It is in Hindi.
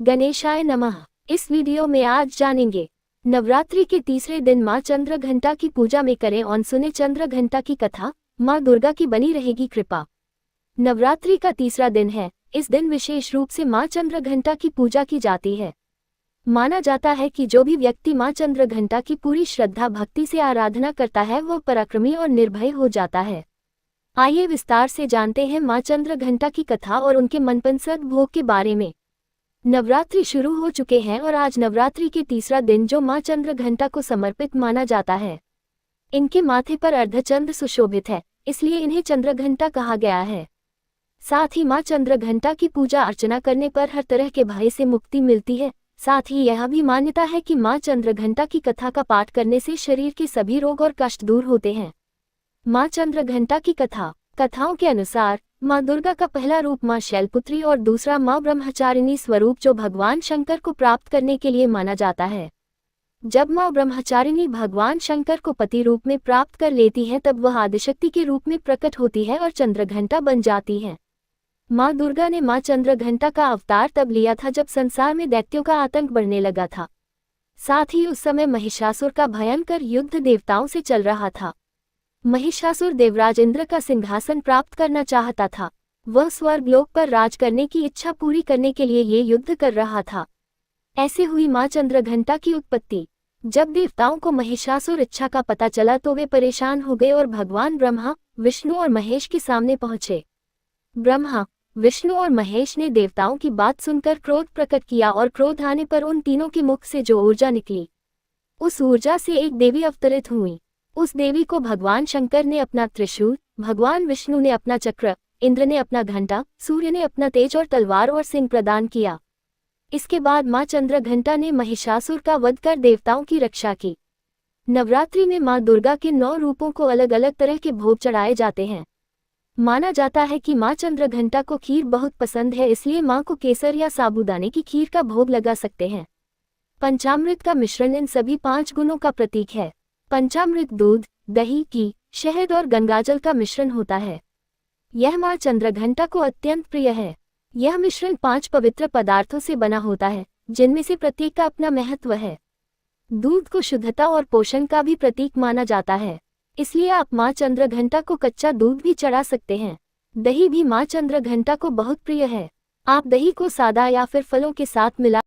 गणेशाय नमः। इस वीडियो में आज जानेंगे नवरात्रि के तीसरे दिन मां चंद्रघंटा की पूजा में करें और सुने चंद्रघंटा की कथा। मां दुर्गा की बनी रहेगी कृपा। नवरात्रि का तीसरा दिन है। इस दिन विशेष रूप से मां चंद्रघंटा की पूजा की जाती है। माना जाता है कि जो भी व्यक्ति मां चंद्रघंटा की पूरी श्रद्धा भक्ति से आराधना करता है वह पराक्रमी और निर्भय हो जाता है। आइए विस्तार से जानते हैं मां चंद्रघंटा की कथा और उनके मनपसंद भोग के बारे में। नवरात्रि शुरू हो चुके हैं और आज नवरात्रि के तीसरा दिन जो मां चंद्रघंटा को समर्पित माना जाता है। इनके माथे पर अर्धचंद्र सुशोभित है, इसलिए इन्हें चंद्रघंटा कहा गया है। साथ ही मां चंद्रघंटा की पूजा अर्चना करने पर हर तरह के भय से मुक्ति मिलती है। साथ ही यह भी मान्यता है कि मां चंद्रघंटा की कथा का पाठ करने से शरीर के सभी रोग और कष्ट दूर होते हैं। मां चंद्रघंटा की कथाओं के अनुसार मां दुर्गा का पहला रूप मां शैलपुत्री और दूसरा मां ब्रह्मचारिणी स्वरूप जो भगवान शंकर को प्राप्त करने के लिए माना जाता है। जब मां ब्रह्मचारिणी भगवान शंकर को पति रूप में प्राप्त कर लेती है तब वह आदिशक्ति के रूप में प्रकट होती है और चंद्रघंटा बन जाती है। मां दुर्गा ने मां चंद्रघंटा का अवतार तब लिया था जब संसार में दैत्यों का आतंक बढ़ने लगा था। साथ ही उस समय महिषासुर का भयंकर युद्ध देवताओं से चल रहा था। महिषासुर देवराज इंद्र का सिंहासन प्राप्त करना चाहता था। वह स्वर्गलोक पर राज करने की इच्छा पूरी करने के लिए ये युद्ध कर रहा था। ऐसे हुई मां चंद्रघंटा की उत्पत्ति। जब देवताओं को महिषासुर इच्छा का पता चला तो वे परेशान हो गए और भगवान ब्रह्मा, विष्णु और महेश के सामने पहुंचे। ब्रह्मा, विष्णु और महेश ने देवताओं की बात सुनकर क्रोध प्रकट किया और क्रोध आने पर उन तीनों के मुख से जो ऊर्जा निकली, उस ऊर्जा से एक देवी अवतरित हुई। उस देवी को भगवान शंकर ने अपना त्रिशूल, भगवान विष्णु ने अपना चक्र, इंद्र ने अपना घंटा, सूर्य ने अपना तेज और तलवार और सिंह प्रदान किया। इसके बाद मां चंद्रघंटा ने महिषासुर का वध कर देवताओं की रक्षा की। नवरात्रि में मां दुर्गा के 9 रूपों को अलग अलग तरह के भोग चढ़ाए जाते हैं। माना जाता है कि मां चंद्रघंटा को खीर बहुत पसंद है, इसलिए मां को केसर या साबूदाने की खीर का भोग लगा सकते हैं। पंचामृत का मिश्रण इन सभी 5 गुणों का प्रतीक है। पंचामृत दूध, दही, घी, शहद और गंगाजल का मिश्रण होता है। यह मां चंद्रघंटा को अत्यंत प्रिय है। यह मिश्रण 5 पवित्र पदार्थों से बना होता है, जिनमें से प्रत्येक का अपना महत्व है। दूध को शुद्धता और पोषण का भी प्रतीक माना जाता है, इसलिए आप मां चंद्रघंटा को कच्चा दूध भी चढ़ा सकते हैं। दही भी मां चंद्रघंटा को बहुत प्रिय है। आप दही को सादा या फिर फलों के साथ मिला